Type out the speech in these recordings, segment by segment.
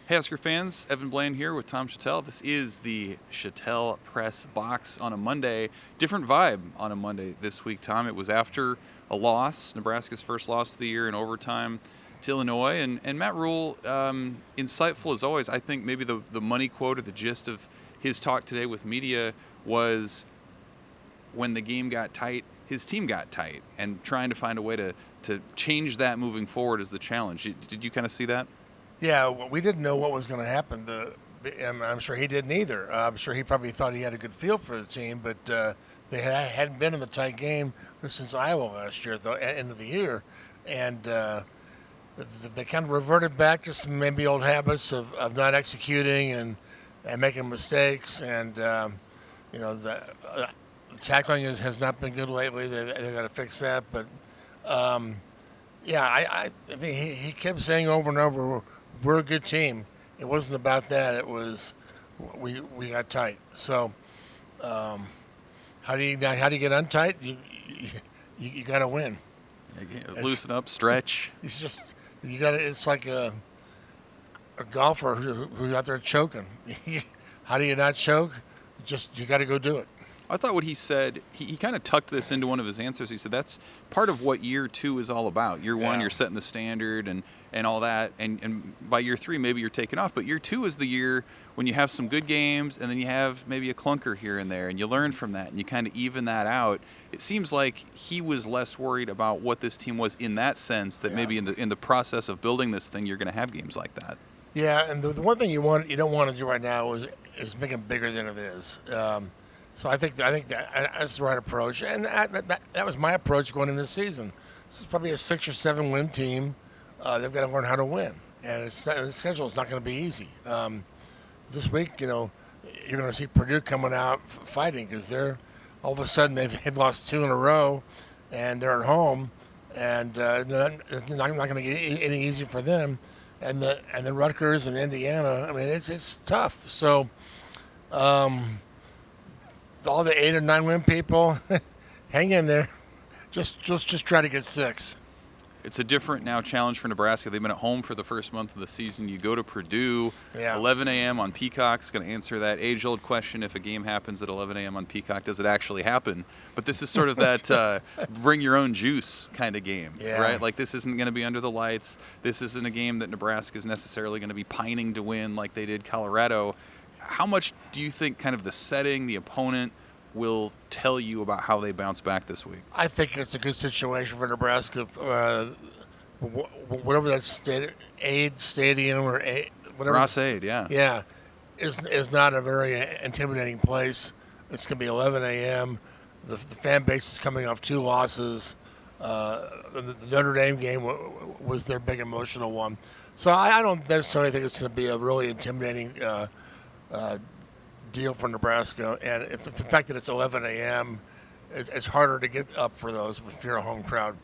Hey, Husker fans, Evan Blaine here with Tom Shatel. This is the Shatel Press Box on a Monday. Different vibe on a Monday this week, Tom. It was after a loss, Nebraska's first loss of the year in overtime to Illinois. And Matt Rhule, insightful as always. I think maybe the money quote or the gist of his talk today with media was when the game got tight, his team got tight, and trying to find a way to change that moving forward is the challenge. Did you kind of see that? Yeah, we didn't know what was going to happen. And I'm sure he didn't either. I'm sure he probably thought he had a good feel for the team, but they hadn't been in the tight game since Iowa last year, at the end of the year. And they kind of reverted back to some maybe old habits of not executing and making mistakes. And, the tackling has not been good lately. They've got to fix that. But, I mean, he kept saying over and over, we're a good team. It wasn't about that. It was we got tight. So how do you get untight? You got to win. Loosen up, stretch. It's just you got to. It's like a golfer who's out there choking. How do you not choke? Just you got to go do it. I thought what he said, he kind of tucked this into one of his answers. He said that's part of what year two is all about. Year one, you're setting the standard and all that. And by year three, maybe you're taking off. But year two is the year when you have some good games and then you have maybe a clunker here and there. And you learn from that and you kind of even that out. It seems like he was less worried about what this team was in that sense, that maybe in the process of building this thing, you're going to have games like that. Yeah, and the one thing you don't want to do right now is make it bigger than it is. So I think that's the right approach, and that was my approach going into the season. This is probably a 6 or 7 win team. They've got to learn how to win, and the schedule is not going to be easy. This week, you're going to see Purdue coming out fighting because they're all of a sudden they've lost 2 in a row, and they're at home, and it's not going to get any easier for them. And then Rutgers and Indiana. I mean, it's tough. So. All the 8 or 9 win people, hang in there. Just try to get 6. It's a different now challenge for Nebraska. They've been at home for the first month of the season. You go to Purdue, 11 a.m. on Peacock. It's going to answer that age-old question: if a game happens at 11 a.m. on Peacock, does it actually happen? But this is sort of that bring your own juice kind of game, right? Like this isn't going to be under the lights. This isn't a game that Nebraska is necessarily going to be pining to win like they did Colorado. How much do you think kind of the setting, the opponent, will tell you about how they bounce back this week? I think it's a good situation for Nebraska. Whatever that stadium or whatever. Ross-Ade, is not a very intimidating place. It's going to be 11 a.m. The fan base is coming off 2 losses. The Notre Dame game was their big emotional one. So I don't necessarily think it's going to be a really intimidating deal for Nebraska, and the fact that it's 11 a.m., it's harder to get up for those if you're a home crowd.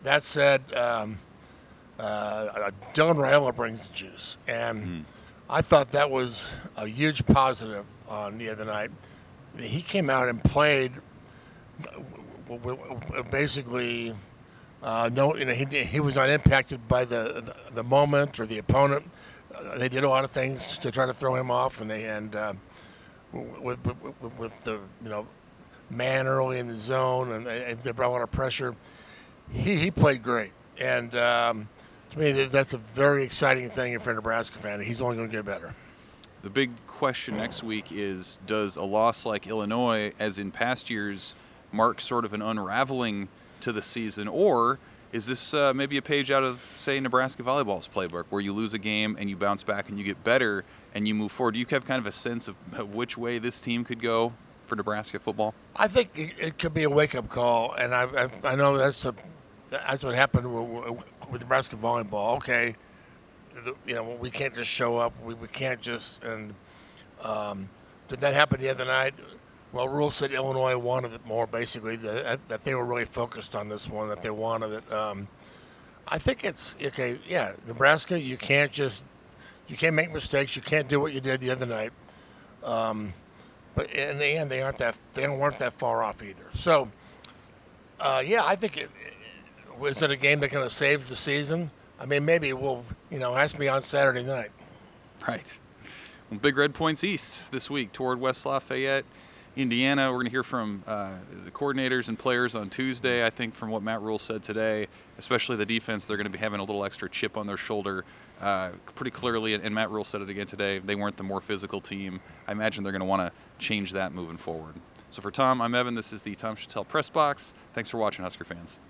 That said, Dylan Raiola brings the juice, and I thought that was a huge positive on the other night. He came out and played basically he was not impacted by the moment or the opponent. They did a lot of things to try to throw him off, with the man early in the zone, and they brought a lot of pressure. He played great, and to me that's a very exciting thing for a Nebraska fan. He's only going to get better. The big question next week is: does a loss like Illinois, as in past years, mark sort of an unraveling to the season, or is this maybe a page out of, say, Nebraska volleyball's playbook, where you lose a game and you bounce back and you get better and you move forward? Do you have kind of a sense of which way this team could go for Nebraska football? I think it could be a wake-up call, and I know that's what happened with Nebraska volleyball. Okay, we can't just show up. We can't just and did that happen the other night? Well, Rhule said Illinois wanted it more, basically, that they were really focused on this one, that they wanted it. I think it's, okay, Nebraska, you can't make mistakes. You can't do what you did the other night. But in the end, they weren't that far off either. So, I think is it a game that kind of saves the season? I mean, maybe it will, it has to be on Saturday night. Right. Well, Big Red points east this week toward West Lafayette, Indiana. We're going to hear from the coordinators and players on Tuesday. I think from what Matt Rhule said today, especially the defense, they're going to be having a little extra chip on their shoulder pretty clearly. And Matt Rhule said it again today. They weren't the more physical team. I imagine they're going to want to change that moving forward. So for Tom, I'm Evan. This is the Tom Shatel Press Box. Thanks for watching, Husker fans.